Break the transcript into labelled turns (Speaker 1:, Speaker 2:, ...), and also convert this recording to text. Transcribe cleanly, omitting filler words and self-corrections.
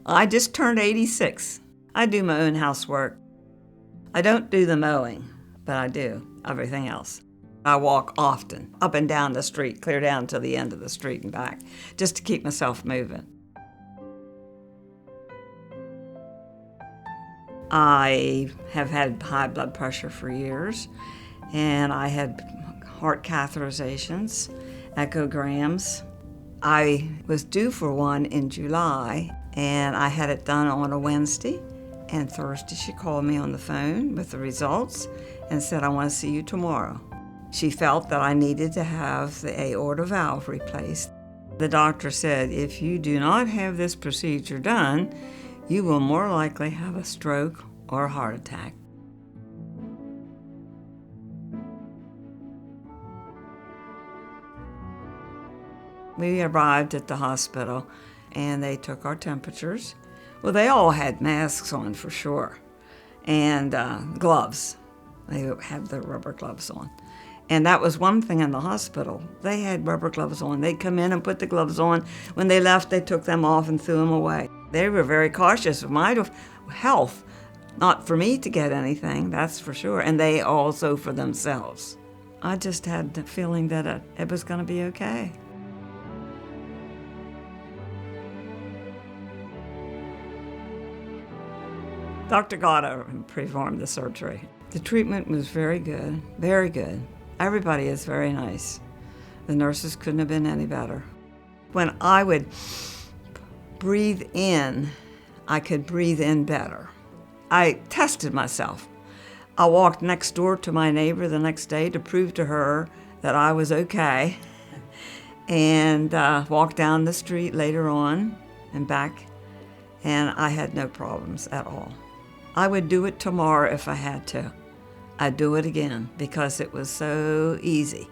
Speaker 1: I just turned 86. I do my own housework. I don't do the mowing, but I do everything else. I walk often, up and down the street, clear down to the end of the street and back, just to keep myself moving. I have had high blood pressure for years, and I had heart catheterizations, echograms. I was due for one in July, and I had it done on a Wednesday. And Thursday, she called me on the phone with the results and said, "I want to see you tomorrow." She felt that I needed to have the aortic valve replaced. The doctor said, "If you do not have this procedure done, you will more likely have a stroke or a heart attack." We arrived at the hospital, and they took our temperatures. Well, they all had masks on for sure, and gloves. They had the rubber gloves on. And that was one thing in the hospital. They had rubber gloves on. They'd come in and put the gloves on. When they left, they took them off and threw them away. They were very cautious of my health. Not for me to get anything, that's for sure, and they also for themselves. I just had the feeling that it was going to be okay. Dr. Gatto performed the surgery. The treatment was very good, very good. Everybody is very nice. The nurses couldn't have been any better. When I would breathe in, I could breathe in better. I tested myself. I walked next door to my neighbor the next day to prove to her that I was okay, and walked down the street later on and back, and I had no problems at all. I would do it tomorrow if I had to. I'd do it again because it was so easy.